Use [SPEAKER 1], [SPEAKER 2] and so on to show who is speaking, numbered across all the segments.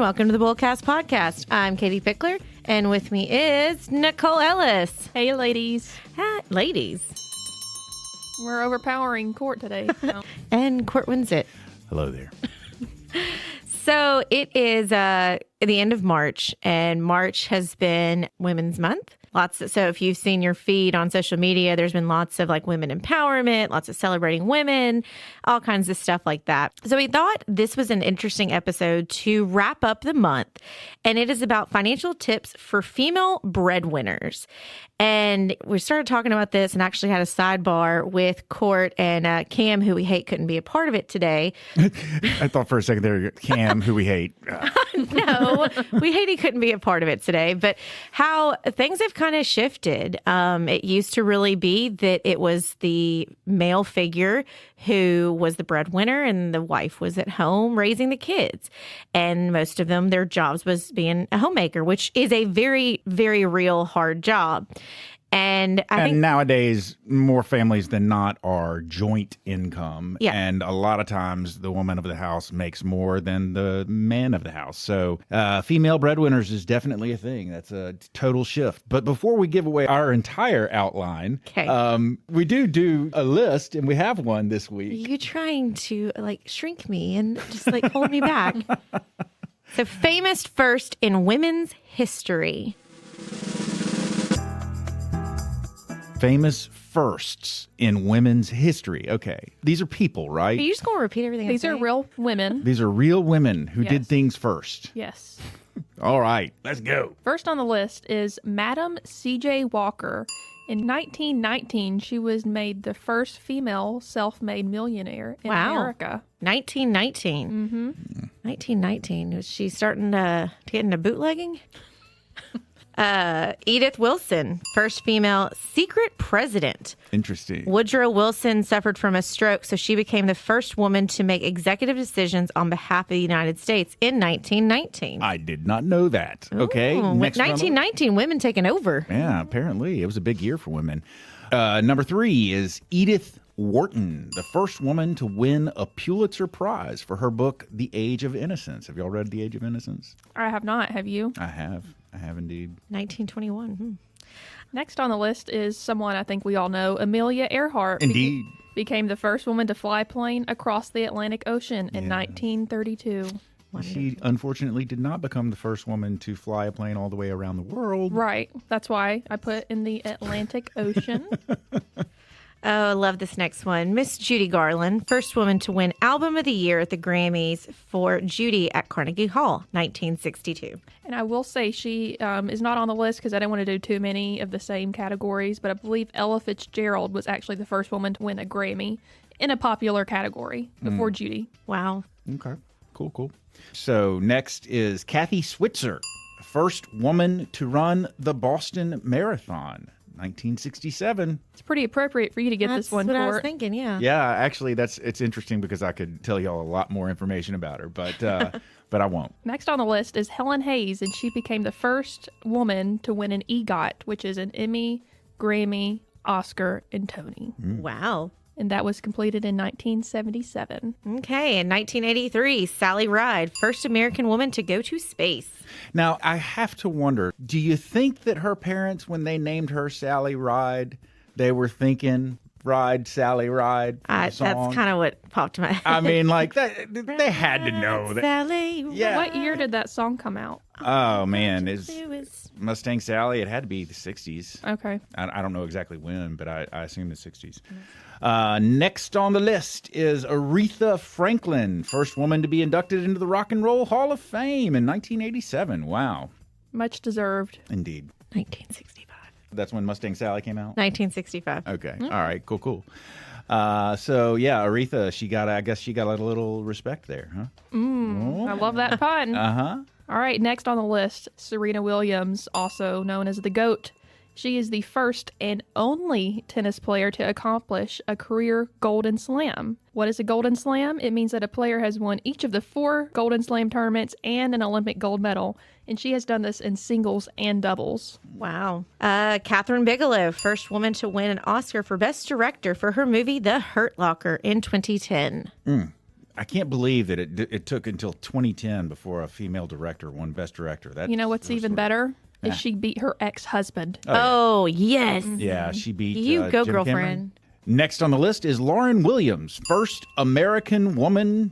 [SPEAKER 1] welcome to the Bullcast Podcast. I'm Katie Pickler, and with me is Nicole Ellis.
[SPEAKER 2] Hey, ladies.
[SPEAKER 1] Ladies.
[SPEAKER 2] We're overpowering Court today. So.
[SPEAKER 1] And Court wins it.
[SPEAKER 3] Hello there.
[SPEAKER 1] So it is the end of March, and March has been Women's Month. So if you've seen your feed on social media, there's been lots of like women empowerment, lots of celebrating women, all kinds of stuff like that. So we thought this was an interesting episode to wrap up the month, and it is about financial tips for female breadwinners. And we started talking about this and actually had a sidebar with Court and Cam, who we hate couldn't be a part of it today.
[SPEAKER 3] I thought for a second there, Cam, who we hate.
[SPEAKER 1] No, we hate he couldn't be a part of it today, but how things have kind of shifted. It used to really be that it was the male figure who was the breadwinner and the wife was at home raising the kids. And most of them, their jobs was being a homemaker, which is a very, very real hard job. And I think
[SPEAKER 3] nowadays, more families than not are joint income.
[SPEAKER 1] Yeah.
[SPEAKER 3] And a lot of times the woman of the house makes more than the man of the house. So female breadwinners is definitely a thing. That's a total shift. But before we give away our entire outline, we do a list, and we have one this week.
[SPEAKER 1] Are you trying to like shrink me and just like hold me back? So famous first in women's history.
[SPEAKER 3] Famous firsts in women's history. Okay. These are people, right?
[SPEAKER 1] Are you just going to repeat everything?
[SPEAKER 2] These are real women.
[SPEAKER 3] These are real women who
[SPEAKER 2] Yes.
[SPEAKER 3] did things first.
[SPEAKER 2] Yes.
[SPEAKER 3] All right. Let's go.
[SPEAKER 2] First on the list is Madam C.J. Walker. In 1919, she was made the first female self-made millionaire in America.
[SPEAKER 1] 1919.
[SPEAKER 2] Mm-hmm.
[SPEAKER 1] 1919. Was she starting to get into bootlegging? Edith Wilson, first female secret president.
[SPEAKER 3] Interesting.
[SPEAKER 1] Woodrow Wilson suffered from a stroke, so she became the first woman to make executive decisions on behalf of the United States in 1919.
[SPEAKER 3] I did not know that. Okay.
[SPEAKER 1] Ooh,
[SPEAKER 3] Next one.
[SPEAKER 1] 1919, women taking over.
[SPEAKER 3] Yeah, apparently. It was a big year for women. Number 3 is Edith Wharton, the first woman to win a Pulitzer Prize for her book, The Age of Innocence. Have y'all read The Age of Innocence?
[SPEAKER 2] I have not. Have you?
[SPEAKER 3] I have indeed.
[SPEAKER 1] 1921.
[SPEAKER 2] Next on the list is someone I think we all know, Amelia Earhart.
[SPEAKER 3] Indeed.
[SPEAKER 2] Became the first woman to fly a plane across the Atlantic Ocean in 1932.
[SPEAKER 3] She unfortunately did not become the first woman to fly a plane all the way around the world.
[SPEAKER 2] Right. That's why I put in the Atlantic Ocean.
[SPEAKER 1] Oh, I love this next one. Miss Judy Garland, first woman to win Album of the Year at the Grammys for Judy at Carnegie Hall, 1962.
[SPEAKER 2] And I will say she is not on the list because I didn't want to do too many of the same categories, but I believe Ella Fitzgerald was actually the first woman to win a Grammy in a popular category before Judy.
[SPEAKER 1] Wow.
[SPEAKER 3] Okay. Cool. So next is Kathy Switzer, first woman to run the Boston Marathon, 1967.
[SPEAKER 2] It's pretty appropriate for you to get this one,
[SPEAKER 1] That's what I was
[SPEAKER 2] Court.
[SPEAKER 1] thinking, yeah.
[SPEAKER 3] Yeah, actually, it's interesting because I could tell y'all a lot more information about her, but but I won't.
[SPEAKER 2] Next on the list is Helen Hayes, and she became the first woman to win an EGOT, which is an Emmy, Grammy, Oscar, and Tony.
[SPEAKER 1] Wow.
[SPEAKER 2] And that was completed in 1977.
[SPEAKER 1] Okay, in 1983, Sally Ride, first American woman to go to space.
[SPEAKER 3] Now, I have to wonder, do you think that her parents, when they named her Sally Ride, they were thinking Ride, Sally Ride?
[SPEAKER 1] That's kind of what popped in my head.
[SPEAKER 3] I mean, like, they had to know that.
[SPEAKER 1] Sally
[SPEAKER 3] Yeah.
[SPEAKER 2] What year did that song come out?
[SPEAKER 3] Oh, man. It's
[SPEAKER 1] Ride.
[SPEAKER 3] Mustang Sally. It had to be the 60s.
[SPEAKER 2] Okay.
[SPEAKER 3] I don't know exactly when, but I assume the 60s. Next on the list is Aretha Franklin, first woman to be inducted into the Rock and Roll Hall of Fame in 1987. Wow.
[SPEAKER 2] Much deserved.
[SPEAKER 3] Indeed.
[SPEAKER 1] 1965.
[SPEAKER 3] That's when Mustang Sally came out?
[SPEAKER 1] 1965.
[SPEAKER 3] Okay. All right. Cool. So, yeah, Aretha, I guess she got a little respect there, huh?
[SPEAKER 2] I love that pun.
[SPEAKER 3] Uh-huh.
[SPEAKER 2] All right, next on the list, Serena Williams, also known as the GOAT. She is the first and only tennis player to accomplish a career Golden Slam. What is a Golden Slam? It means that a player has won each of the 4 Golden Slam tournaments and an Olympic gold medal, and she has done this in singles and doubles.
[SPEAKER 1] Wow. Catherine Bigelow, first woman to win an Oscar for Best Director for her movie The Hurt Locker in 2010.
[SPEAKER 3] I can't believe that it took until 2010 before a female director won Best Director. That,
[SPEAKER 2] You know what's even better? Is she beat her ex-husband.
[SPEAKER 1] Oh, yes.
[SPEAKER 3] Yeah, she beat
[SPEAKER 1] You go,
[SPEAKER 3] Jim
[SPEAKER 1] girlfriend.
[SPEAKER 3] Cameron. Next on the list is Lauren Williams, first American woman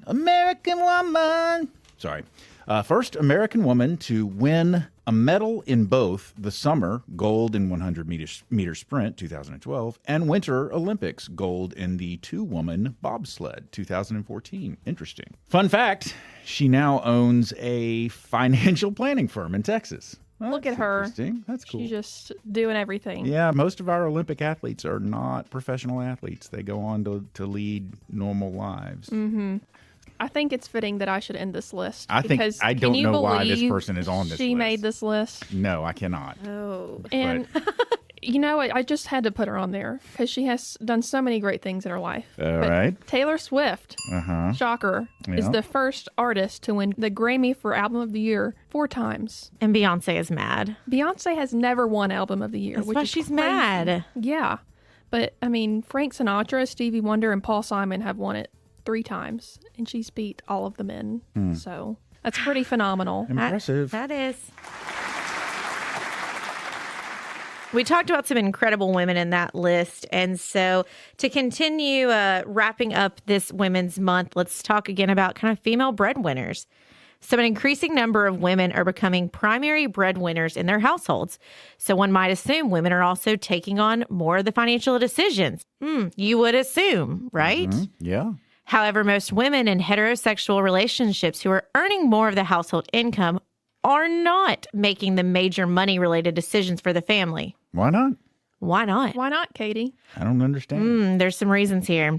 [SPEAKER 3] to win a medal in both the summer gold in 100 meter sprint 2012 and winter Olympics gold in the two-woman bobsled 2014. Interesting. Fun fact, she now owns a financial planning firm in Texas. Well,
[SPEAKER 2] Look at
[SPEAKER 3] that's
[SPEAKER 2] her.
[SPEAKER 3] Interesting. That's cool.
[SPEAKER 2] She's just doing everything.
[SPEAKER 3] Yeah, most of our Olympic athletes are not professional athletes. They go on to lead normal lives.
[SPEAKER 2] I think it's fitting that I should end this list.
[SPEAKER 3] I think
[SPEAKER 2] because
[SPEAKER 3] I
[SPEAKER 2] can
[SPEAKER 3] don't
[SPEAKER 2] you
[SPEAKER 3] know why this
[SPEAKER 2] believe
[SPEAKER 3] person is on this
[SPEAKER 2] She
[SPEAKER 3] list.
[SPEAKER 2] made this list.
[SPEAKER 3] No, I cannot.
[SPEAKER 1] Oh.
[SPEAKER 2] And you know what? I just had to put her on there because she has done so many great things in her life.
[SPEAKER 3] All right.
[SPEAKER 2] Taylor Swift, shocker, is
[SPEAKER 3] Yeah.
[SPEAKER 2] the first artist to win the Grammy for Album of the Year 4 times.
[SPEAKER 1] And Beyonce is mad.
[SPEAKER 2] Beyonce has never won Album of the Year.
[SPEAKER 1] That's
[SPEAKER 2] which
[SPEAKER 1] why
[SPEAKER 2] is
[SPEAKER 1] she's
[SPEAKER 2] crazy.
[SPEAKER 1] mad.
[SPEAKER 2] Yeah. But, I mean, Frank Sinatra, Stevie Wonder, and Paul Simon have won it 3 times, and she's beat all of the men. So that's pretty phenomenal.
[SPEAKER 3] Impressive.
[SPEAKER 1] That is. We talked about some incredible women in that list. And so to continue wrapping up this Women's Month, let's talk again about kind of female breadwinners. So an increasing number of women are becoming primary breadwinners in their households. So one might assume women are also taking on more of the financial decisions. You would assume, right?
[SPEAKER 3] Yeah.
[SPEAKER 1] However, most women in heterosexual relationships who are earning more of the household income are not making the major money-related decisions for the family.
[SPEAKER 3] Why not?
[SPEAKER 1] Why not?
[SPEAKER 2] Why not, Katie?
[SPEAKER 3] I don't understand.
[SPEAKER 1] There's some reasons here.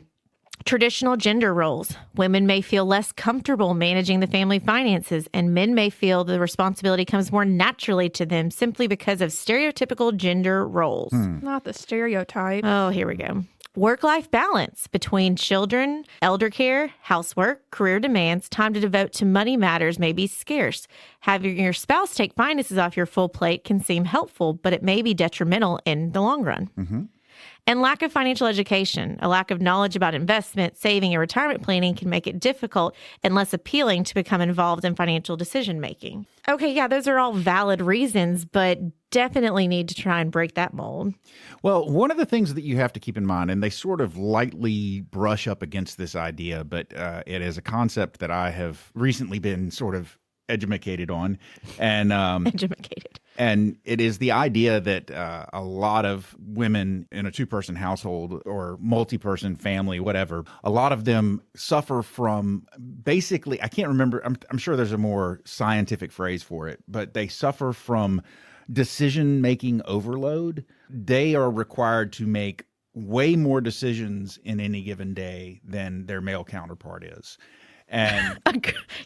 [SPEAKER 1] Traditional gender roles. Women may feel less comfortable managing the family finances, and men may feel the responsibility comes more naturally to them simply because of stereotypical gender roles.
[SPEAKER 2] Not the stereotype.
[SPEAKER 1] Oh, here we go. Work-life balance between children, elder care, housework, career demands, time to devote to money matters may be scarce. Having your spouse take finances off your full plate can seem helpful, but it may be detrimental in the long run. And lack of financial education, a lack of knowledge about investment, saving, and retirement planning can make it difficult and less appealing to become involved in financial decision making. Okay, yeah, those are all valid reasons, but definitely need to try and break that mold.
[SPEAKER 3] Well, one of the things that you have to keep in mind, and they sort of lightly brush up against this idea, but it is a concept that I have recently been sort of educated on, and
[SPEAKER 1] Educated.
[SPEAKER 3] and it is the idea that a lot of women in a two-person household or multi-person family, whatever, a lot of them suffer from basically, I can't remember, I'm sure there's a more scientific phrase for it, but they suffer from decision-making overload. They are required to make way more decisions in any given day than their male counterpart is. And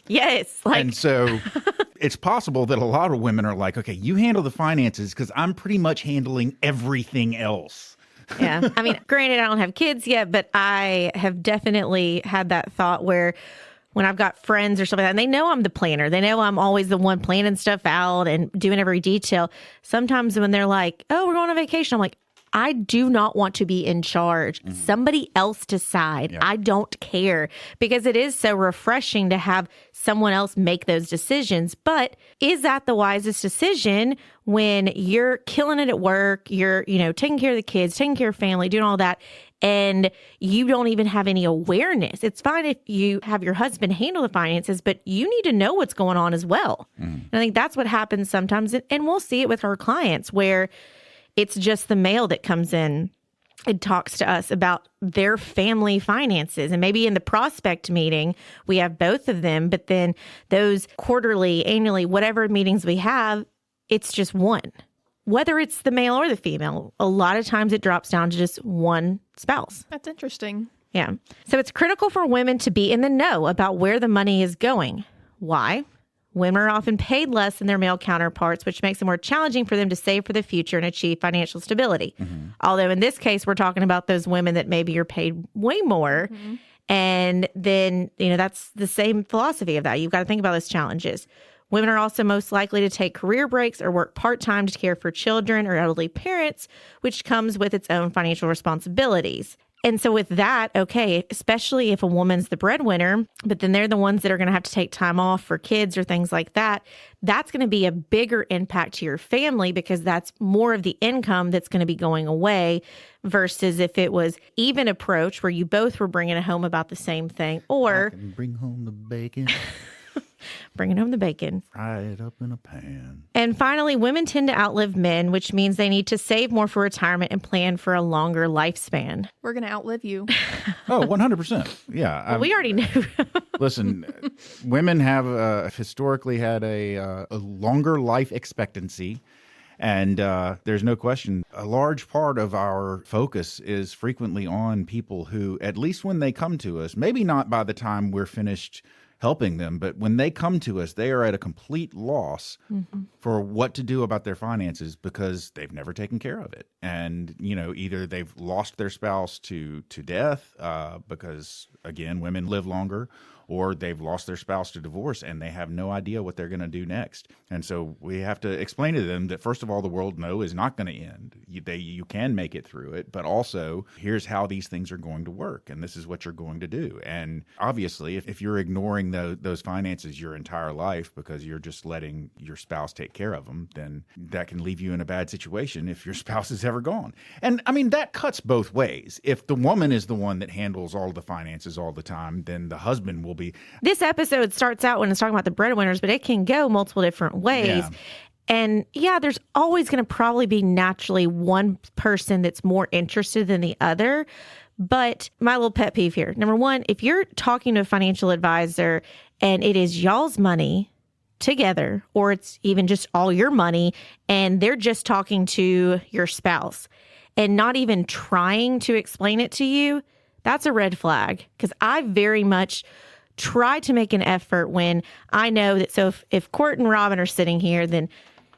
[SPEAKER 1] Yes.
[SPEAKER 3] and so it's possible that a lot of women are like, okay, you handle the finances because I'm pretty much handling everything else.
[SPEAKER 1] Yeah. I mean, granted, I don't have kids yet, but I have definitely had that thought where when I've got friends or something, and they know I'm the planner, they know I'm always the one planning stuff out and doing every detail. Sometimes when they're like, oh, we're going on vacation, I'm like, I do not want to be in charge. Somebody else decide. I don't care, because it is so refreshing to have someone else make those decisions. But is that the wisest decision when you're killing it at work, you're, taking care of the kids, taking care of family, doing all that, and you don't even have any awareness? It's fine if you have your husband handle the finances, but you need to know what's going on as well. And I think that's what happens sometimes. And we'll see it with our clients where it's just the male that comes in and talks to us about their family finances. And maybe in the prospect meeting, we have both of them, but then those quarterly, annually, whatever meetings we have, it's just one. Whether it's the male or the female, a lot of times it drops down to just one spouse.
[SPEAKER 2] That's interesting.
[SPEAKER 1] Yeah. So it's critical for women to be in the know about where the money is going. Why? Women are often paid less than their male counterparts, which makes it more challenging for them to save for the future and achieve financial stability. Although in this case, we're talking about those women that maybe are paid way more. And then, that's the same philosophy of that. You've got to think about those challenges. Women are also most likely to take career breaks or work part-time to care for children or elderly parents, which comes with its own financial responsibilities. And so with that, okay, especially if a woman's the breadwinner, but then they're the ones that are going to have to take time off for kids or things like that, that's going to be a bigger impact to your family because that's more of the income that's going to be going away versus if it was even approach where you both were bringing it home about the same thing or
[SPEAKER 3] I can bring home the bacon.
[SPEAKER 1] Bringing home the bacon.
[SPEAKER 3] Fry it up in a pan.
[SPEAKER 1] And finally, women tend to outlive men, which means they need to save more for retirement and plan for a longer lifespan.
[SPEAKER 2] We're going to outlive you.
[SPEAKER 3] Oh, 100%. Yeah.
[SPEAKER 1] Well, we already knew.
[SPEAKER 3] Listen, women have historically had a longer life expectancy. And there's no question, a large part of our focus is frequently on people who, at least when they come to us, maybe not by the time we're finished helping them, but when they come to us, they are at a complete loss for what to do about their finances because they've never taken care of it. And, either they've lost their spouse to death because, again, women live longer, or they've lost their spouse to divorce and they have no idea what they're going to do next. And so we have to explain to them that, first of all, the world is not going to end. You can make it through it, but also here's how these things are going to work, and this is what you're going to do. And obviously, if you're ignoring those finances your entire life because you're just letting your spouse take care of them, then that can leave you in a bad situation if your spouse is ever gone. And I mean, that cuts both ways. If the woman is the one that handles all the finances all the time, then the husband will be.
[SPEAKER 1] This episode starts out when it's talking about the breadwinners, but it can go multiple different ways.
[SPEAKER 3] Yeah.
[SPEAKER 1] And there's always going to probably be naturally one person that's more interested than the other. But my little pet peeve here, number one, if you're talking to a financial advisor and it is y'all's money together, or it's even just all your money, and they're just talking to your spouse and not even trying to explain it to you, that's a red flag. Because I very much try to make an effort when I know that, so if Court and Robin are sitting here,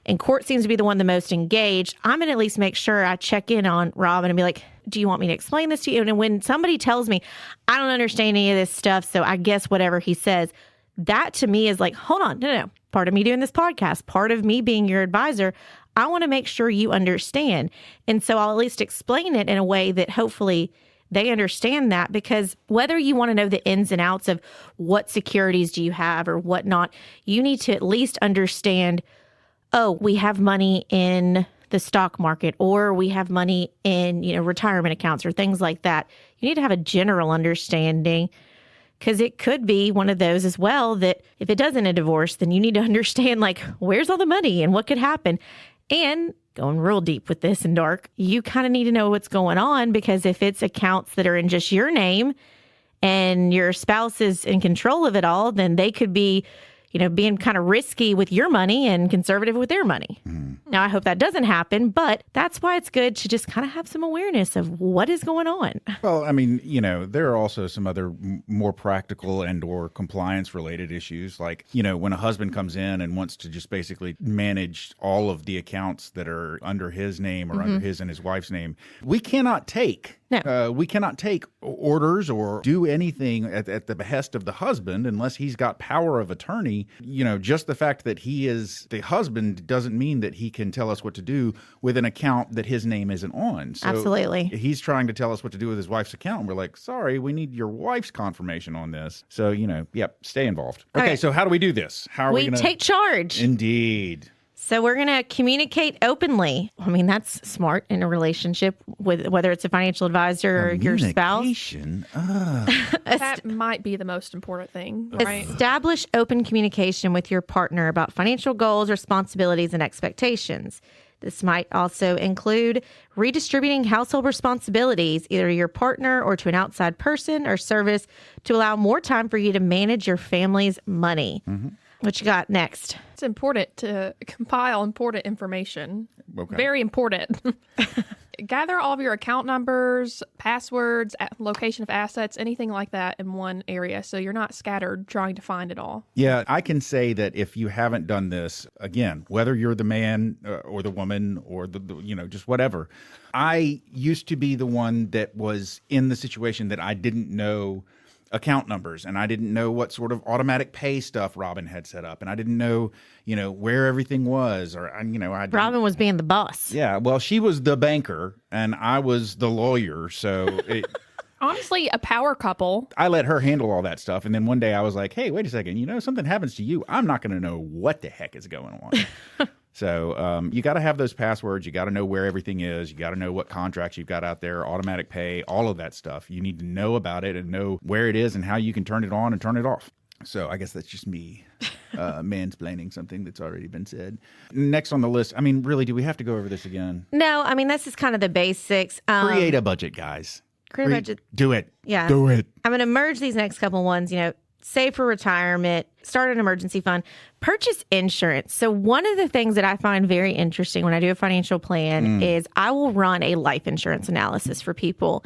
[SPEAKER 1] and Court seems to be the one the most engaged, I'm going to at least make sure I check in on Robin and be like, do you want me to explain this to you? And when somebody tells me, I don't understand any of this stuff, so I guess whatever he says, that to me is like, hold on, no. Part of me doing this podcast, part of me being your advisor, I want to make sure you understand. And so I'll at least explain it in a way that hopefully they understand that, because whether you want to know the ins and outs of what securities do you have or whatnot, you need to at least understand, oh, we have money in the stock market, or we have money in, retirement accounts or things like that. You need to have a general understanding, because it could be one of those as well that if it doesn't a divorce, then you need to understand, like, where's all the money and what could happen. And going real deep with this and dark, you kind of need to know what's going on, because if it's accounts that are in just your name and your spouse is in control of it all, then they could be, being kind of risky with your money and conservative with their money. Now, I hope that doesn't happen, but that's why it's good to just kind of have some awareness of what is going on.
[SPEAKER 3] Well, I mean, there are also some other more practical and or compliance related issues. Like, when a husband comes in and wants to just basically manage all of the accounts that are under his name or under his and his wife's name, we cannot take orders or do anything at the behest of the husband unless he's got power of attorney. Just the fact that he is the husband doesn't mean that he can tell us what to do with an account that his name isn't on. So
[SPEAKER 1] absolutely.
[SPEAKER 3] He's trying to tell us what to do with his wife's account. And we're like, sorry, we need your wife's confirmation on this. So, stay involved. Okay, so how do we do this? How are we going to
[SPEAKER 1] take charge?
[SPEAKER 3] Indeed.
[SPEAKER 1] So we're going to communicate openly. I mean, that's smart in a relationship, with whether it's a financial advisor or your spouse.
[SPEAKER 2] That might be the most important thing, right?
[SPEAKER 1] Establish open communication with your partner about financial goals, responsibilities, and expectations. This might also include redistributing household responsibilities, either to your partner or to an outside person or service, to allow more time for you to manage your family's money. What you got next?
[SPEAKER 2] It's important to compile important information.
[SPEAKER 3] Okay.
[SPEAKER 2] Very important. Gather all of your account numbers, passwords, location of assets, anything like that in one area, so you're not scattered trying to find it all.
[SPEAKER 3] Yeah, I can say that if you haven't done this, again, whether you're the man or the woman or the just whatever, I used to be the one that was in the situation that I didn't know account numbers, and I didn't know what sort of automatic pay stuff Robin had set up, and I didn't know, where everything was, or
[SPEAKER 1] Robin was being the boss.
[SPEAKER 3] Yeah, well, she was the banker and I was the lawyer, so
[SPEAKER 2] Honestly, a power couple.
[SPEAKER 3] I let her handle all that stuff. And then one day I was like, hey, wait a second. Something happens to you. I'm not going to know what the heck is going on. So you got to have those passwords. You got to know where everything is. You got to know what contracts you've got out there, automatic pay, all of that stuff. You need to know about it and know where it is and how you can turn it on and turn it off. So I guess that's just me mansplaining something that's already been said. Next on the list, really, do we have to go over this again?
[SPEAKER 1] No, this is kind of the basics.
[SPEAKER 3] Create a budget, guys.
[SPEAKER 1] Create a budget.
[SPEAKER 3] Do it.
[SPEAKER 1] Yeah.
[SPEAKER 3] Do it.
[SPEAKER 1] I'm going to merge these next couple ones, save for retirement, start an emergency fund, purchase insurance. So one of the things that I find very interesting when I do a financial plan is I will run a life insurance analysis for people.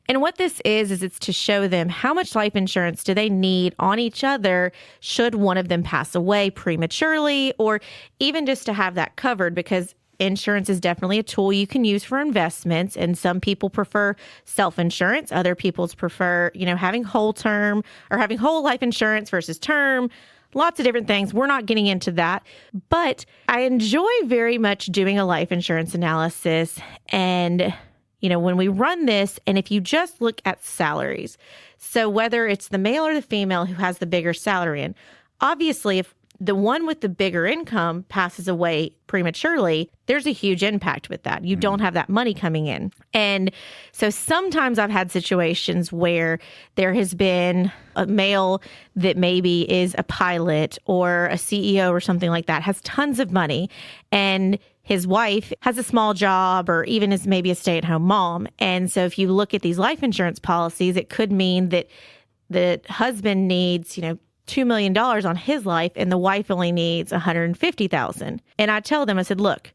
[SPEAKER 1] And what this is it's to show them how much life insurance do they need on each other should one of them pass away prematurely, or even just to have that covered, because insurance is definitely a tool you can use for investments. And some people prefer self-insurance. Other people prefer, having whole term or having whole life insurance versus term. Lots of different things. We're not getting into that. But I enjoy very much doing a life insurance analysis. And when we run this, and if you just look at salaries, so whether it's the male or the female who has the bigger salary, and obviously if the one with the bigger income passes away prematurely, there's a huge impact with that. You don't have that money coming in. And so sometimes I've had situations where there has been a male that maybe is a pilot or a CEO or something like that, has tons of money, and his wife has a small job or even is maybe a stay-at-home mom. And so if you look at these life insurance policies, it could mean that the husband needs, $2 million on his life and the wife only needs $150,000. And I tell them, I said, look,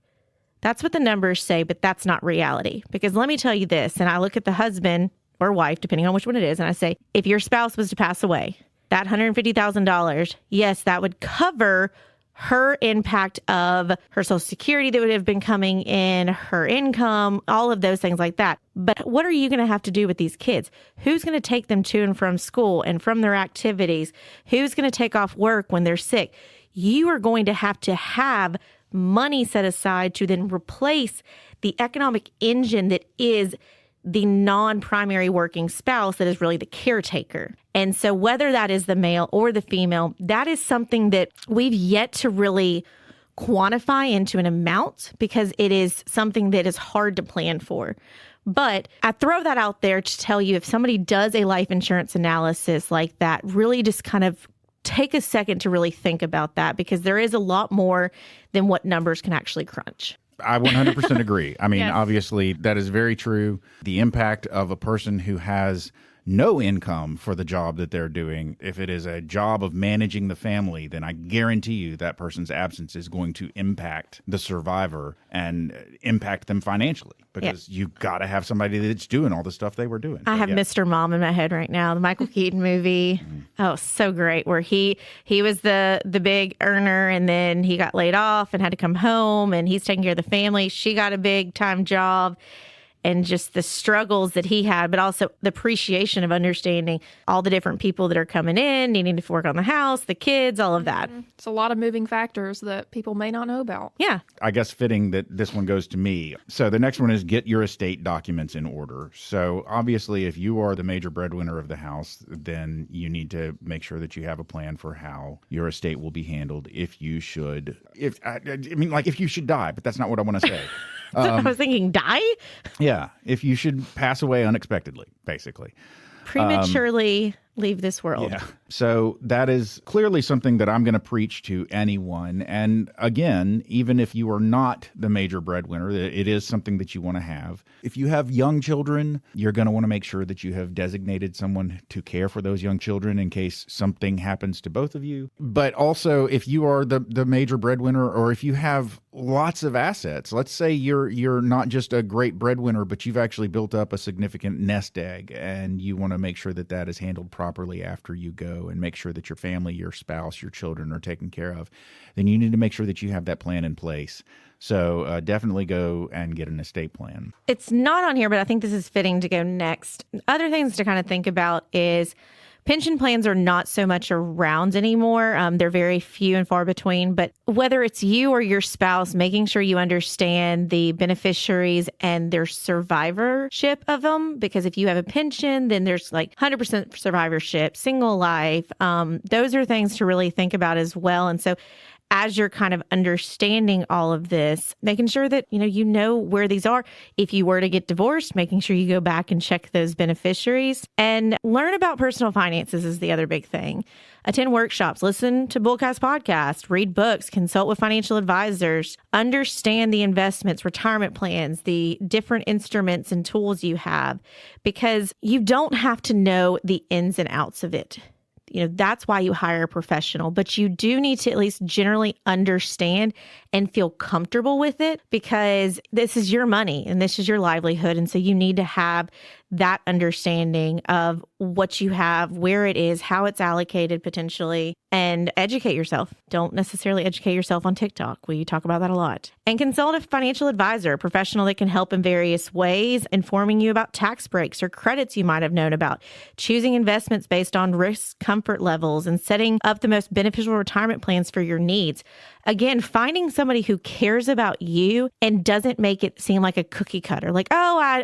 [SPEAKER 1] that's what the numbers say, but that's not reality. Because let me tell you this, and I look at the husband or wife, depending on which one it is, and I say, if your spouse was to pass away, that $150,000, yes, that would cover her impact of her Social Security that would have been coming in, her income, all of those things like that. But what are you going to have to do with these kids? Who's going to take them to and from school and from their activities? Who's going to take off work when they're sick? You are going to have money set aside to then replace the economic engine that is the non-primary working spouse that is really the caretaker. And so whether that is the male or the female, that is something that we've yet to really quantify into an amount because it is something that is hard to plan for. But I throw that out there to tell you, if somebody does a life insurance analysis like that, really just kind of take a second to really think about that, because there is a lot more than what numbers can actually crunch.
[SPEAKER 3] I 100% agree.
[SPEAKER 2] Yes.
[SPEAKER 3] Obviously, that is very true. The impact of a person who has no income for the job that they're doing, if it is a job of managing the family, then I guarantee you that person's absence is going to impact the survivor and impact them financially, because you got to have somebody that's doing all the stuff they were doing.
[SPEAKER 1] I have Mr. Mom in my head right now, the Michael Keaton movie. Oh, so great, where he was the big earner, and then he got laid off and had to come home, and he's taking care of the family. She got a big time job. And just the struggles that he had, but also the appreciation of understanding all the different people that are coming in, needing to work on the house, the kids, all of that.
[SPEAKER 2] It's a lot of moving factors that people may not know about.
[SPEAKER 1] Yeah.
[SPEAKER 3] I guess fitting that this one goes to me. So the next one is get your estate documents in order. So obviously, if you are the major breadwinner of the house, then you need to make sure that you have a plan for how your estate will be handled if you should. If you should die, but that's not what I want to say.
[SPEAKER 1] I was thinking, die?
[SPEAKER 3] Yeah, if you should pass away unexpectedly, basically.
[SPEAKER 1] Prematurely leave this world.
[SPEAKER 3] Yeah. So that is clearly something that I'm going to preach to anyone. And again, even if you are not the major breadwinner, it is something that you want to have. If you have young children, you're going to want to make sure that you have designated someone to care for those young children in case something happens to both of you. But also, if you are the major breadwinner, or if you have lots of assets, let's say you're not just a great breadwinner, but you've actually built up a significant nest egg, and you want to make sure that that is handled properly after you go, and make sure that your family, your spouse, your children are taken care of, then you need to make sure that you have that plan in place. So definitely go and get an estate plan.
[SPEAKER 1] It's not on here, but I think this is fitting to go next. Other things to kind of think about is Pension plans are not so much around anymore. They're very few and far between. But whether it's you or your spouse, making sure you understand the beneficiaries and their survivorship of them. Because if you have a pension, then there's like 100% survivorship, single life. Those are things to really think about as well. And so as you're kind of understanding all of this, making sure that, you know where these are. If you were to get divorced, making sure you go back and check those beneficiaries and learn about personal finances is the other big thing. Attend workshops, listen to Bullcast podcasts, read books, consult with financial advisors, understand the investments, retirement plans, the different instruments and tools you have, because you don't have to know the ins and outs of it. That's why you hire a professional, but you do need to at least generally understand and feel comfortable with it, because this is your money and this is your livelihood. And so you need to have that understanding of what you have, where it is, how it's allocated potentially, and educate yourself. Don't necessarily educate yourself on TikTok. We talk about that a lot. And consult a financial advisor, a professional that can help in various ways, informing you about tax breaks or credits you might have known about, choosing investments based on risk comfort levels, and setting up the most beneficial retirement plans for your needs. Again, finding somebody who cares about you and doesn't make it seem like a cookie cutter, like,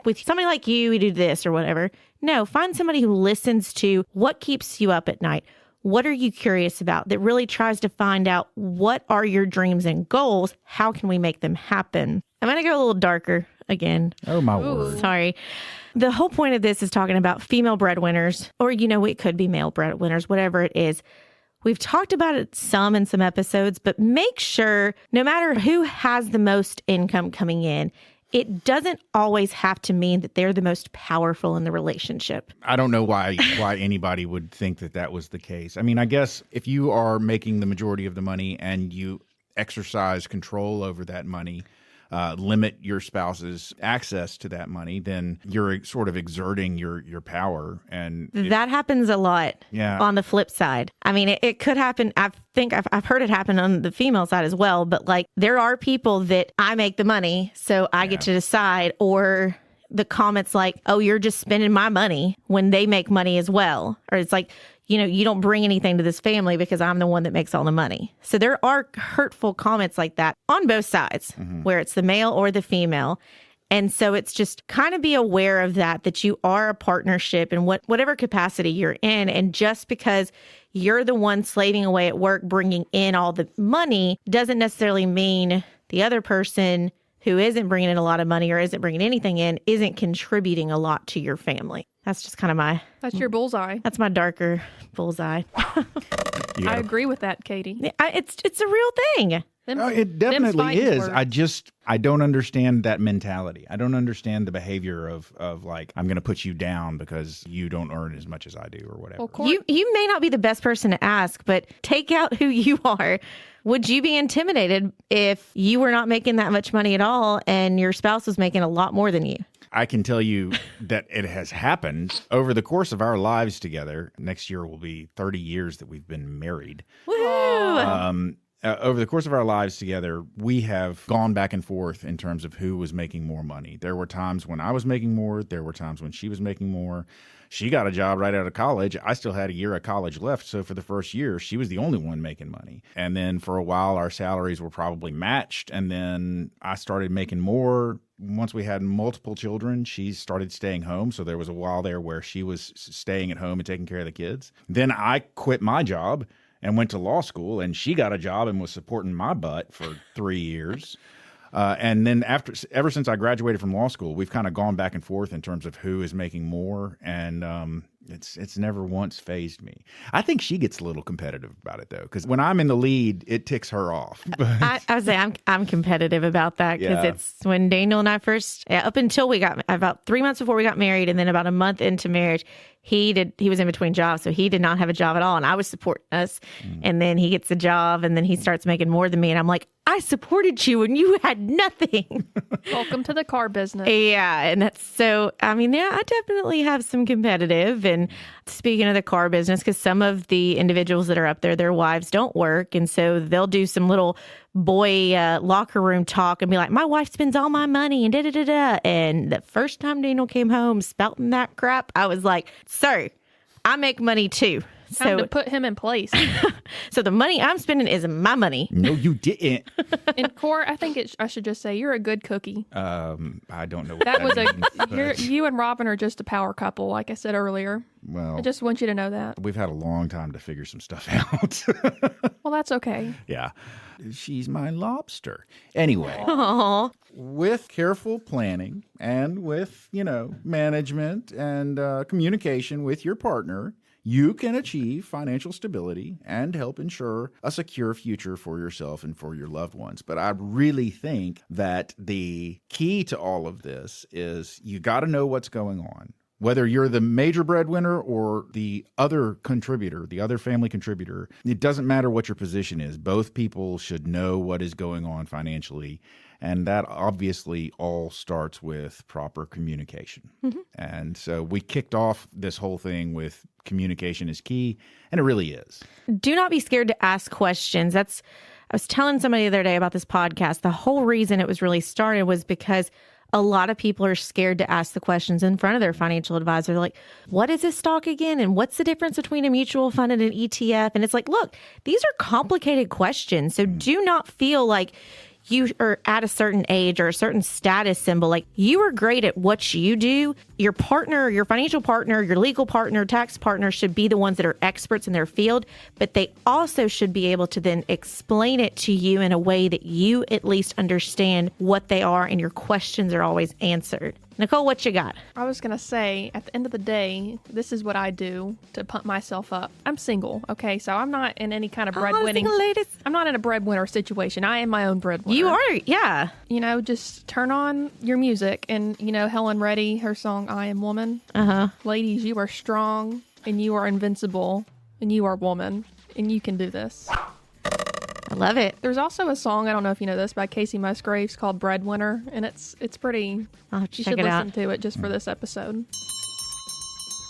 [SPEAKER 1] with somebody like you, we do this or whatever. No, find somebody who listens to what keeps you up at night. What are you curious about, that really tries to find out what are your dreams and goals? How can we make them happen? I'm going to go a little darker again.
[SPEAKER 3] Oh, my word.
[SPEAKER 1] Sorry. The whole point of this is talking about female breadwinners, or, it could be male breadwinners, whatever it is. We've talked about it some in some episodes, but make sure no matter who has the most income coming in, it doesn't always have to mean that they're the most powerful in the relationship.
[SPEAKER 3] I don't know why anybody would think that was the case. I mean, I guess if you are making the majority of the money and you exercise control over that money, limit your spouse's access to that money, then you're sort of exerting your power. And
[SPEAKER 1] that happens a lot.
[SPEAKER 3] Yeah.
[SPEAKER 1] On the flip side. I mean, it could happen. I think I've heard it happen on the female side as well. But like, there are people that I make the money, so I get to decide, or the comments like, oh, you're just spending my money, when they make money as well. Or it's like, you don't bring anything to this family because I'm the one that makes all the money. So there are hurtful comments like that on both sides, where it's the male or the female. And so it's just kind of be aware of that you are a partnership in whatever capacity you're in. And just because you're the one slaving away at work, bringing in all the money, doesn't necessarily mean the other person who isn't bringing in a lot of money or isn't bringing anything in isn't contributing a lot to your family. That's just kind of
[SPEAKER 2] That's your bullseye.
[SPEAKER 1] That's my darker bullseye.
[SPEAKER 2] I agree with that, Katie.
[SPEAKER 1] It's a real thing.
[SPEAKER 3] It definitely is. I don't understand that mentality. I don't understand the behavior of like, I'm going to put you down because you don't earn as much as I do or whatever.
[SPEAKER 2] Well,
[SPEAKER 1] you may not be the best person to ask, but take out who you are. Would you be intimidated if you were not making that much money at all and your spouse was making a lot more than you?
[SPEAKER 3] I can tell you that it has happened over the course of our lives together. Next year will be 30 years that we've been married.
[SPEAKER 1] Woohoo!
[SPEAKER 3] Over the course of our lives together, we have gone back and forth in terms of who was making more money. There were times when I was making more. There were times when she was making more. She got a job right out of college. I still had a year of college left. So for the first year, she was the only one making money. And then for a while, our salaries were probably matched. And then I started making more. Once we had multiple children, she started staying home. So there was a while there where she was staying at home and taking care of the kids. Then I quit my job and went to law school, and she got a job and was supporting my butt for 3 years. And then ever since I graduated from law school, we've kind of gone back and forth in terms of who is making more. And it's never once fazed me. I think she gets a little competitive about it, though, because when I'm in the lead, it ticks her off.
[SPEAKER 1] I would say I'm competitive about that, because it's when Daniel and I first, up until we got about 3 months before we got married, and then about a month into marriage, he was in between jobs, so he did not have a job at all, and I was supporting us. And then he gets a job, and then he starts making more than me, and I'm like, I supported you and you had nothing.
[SPEAKER 2] Welcome to the car business.
[SPEAKER 1] Yeah. And that's so, I mean, yeah, I definitely have some competitive. And speaking of the car business, because some of the individuals that are up there, their wives don't work. And so they'll do some little boy locker room talk and be like, my wife spends all my money and da-da-da-da. And the first time Daniel came home spouting that crap, I was like, sir, I make money too.
[SPEAKER 2] Time to put him in place.
[SPEAKER 1] So the money I'm spending is my money.
[SPEAKER 3] No, you didn't.
[SPEAKER 2] And Court, I think I should just say you're a good cookie.
[SPEAKER 3] I don't know what
[SPEAKER 2] That was
[SPEAKER 3] means, but-
[SPEAKER 2] you and Robin are just a power couple, like I said earlier.
[SPEAKER 3] Well,
[SPEAKER 2] I just want you to know that.
[SPEAKER 3] we've had a long time to figure some stuff out.
[SPEAKER 2] Well, that's okay.
[SPEAKER 3] Yeah. She's my lobster. Anyway,
[SPEAKER 1] Aw.
[SPEAKER 3] with careful planning and with, management and communication with your partner, you can achieve financial stability and help ensure a secure future for yourself and for your loved ones. But I really think that the key to all of this is you got to know what's going on. Whether you're the major breadwinner or the other contributor, the other family contributor, it doesn't matter what your position is. Both people should know what is going on financially. And that obviously all starts with proper communication. Mm-hmm. And so we kicked off this whole thing with communication is key, and it really is.
[SPEAKER 1] Do not be scared to ask questions. I was telling somebody the other day about this podcast. The whole reason it was really started was because a lot of people are scared to ask the questions in front of their financial advisor. They're like, what is this stock again? And what's the difference between a mutual fund and an ETF? And it's like, look, these are complicated questions. So do not feel like you are at a certain age or a certain status symbol. Like, you are great at what you do. Your partner, your financial partner, your legal partner, tax partner should be the ones that are experts in their field, but they also should be able to then explain it to you in a way that you at least understand what they are and your questions are always answered. Nicole, what you got?
[SPEAKER 2] I was going to say, at the end of the day, this is what I do to pump myself up. I'm single, okay? So I'm not in any kind of breadwinning.
[SPEAKER 1] Single ladies.
[SPEAKER 2] I'm not in a breadwinner situation. I am my own breadwinner.
[SPEAKER 1] You are, yeah.
[SPEAKER 2] Just turn on your music and, Helen Reddy, her song, I Am Woman.
[SPEAKER 1] Uh-huh.
[SPEAKER 2] Ladies, you are strong and you are invincible and you are woman and you can do this.
[SPEAKER 1] I love it.
[SPEAKER 2] There's also a song, I don't know if you know this, by Casey Musgraves called Breadwinner, and it's pretty.
[SPEAKER 1] I'll
[SPEAKER 2] You
[SPEAKER 1] check
[SPEAKER 2] should
[SPEAKER 1] it
[SPEAKER 2] listen
[SPEAKER 1] out.
[SPEAKER 2] to it just for this episode.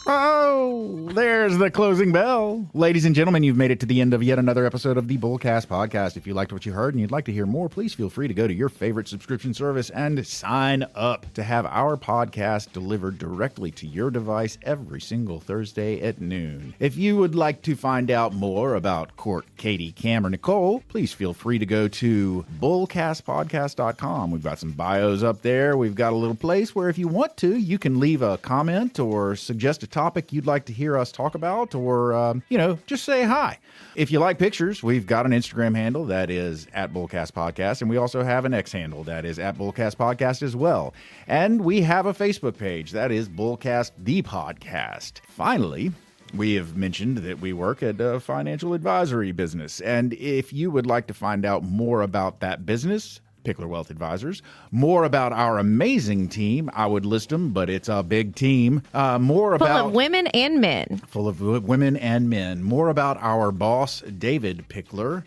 [SPEAKER 3] Oh, there's the closing bell. Ladies and gentlemen, you've made it to the end of yet another episode of the Bullcast podcast. If you liked what you heard and you'd like to hear more, please feel free to go to your favorite subscription service and sign up to have our podcast delivered directly to your device every single Thursday at noon. If you would like to find out more about Court, Katie, Cam, or Nicole, please feel free to go to bullcastpodcast.com. We've got some bios up there. We've got a little place where if you want to, you can leave a comment or suggest a topic you'd like to hear us talk about, or, just say hi. If you like pictures, we've got an Instagram handle that is @BullcastPodcast, and we also have an X handle that is @BullcastPodcast as well. And we have a Facebook page that is Bullcast the Podcast. Finally, we have mentioned that we work at a financial advisory business, and if you would like to find out more about that business, Pickler Wealth Advisors, more about our amazing team. I would list them, but it's a big team. More
[SPEAKER 1] Full
[SPEAKER 3] about
[SPEAKER 1] of women and men.
[SPEAKER 3] full of women and men. More about our boss, David Pickler.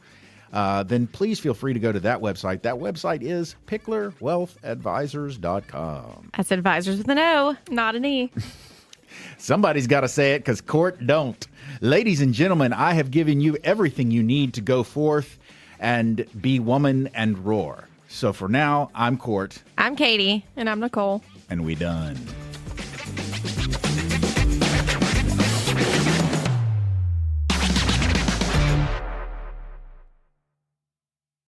[SPEAKER 3] Then please feel free to go to that website. That website is picklerwealthadvisors.com.
[SPEAKER 1] That's advisors with an O.
[SPEAKER 2] Not an E.
[SPEAKER 3] Somebody's got to say it because Court don't. Ladies and gentlemen, I have given you everything you need to go forth and be woman and roar. So for now, I'm Court.
[SPEAKER 1] I'm Katie.
[SPEAKER 2] And I'm Nicole.
[SPEAKER 3] And we done.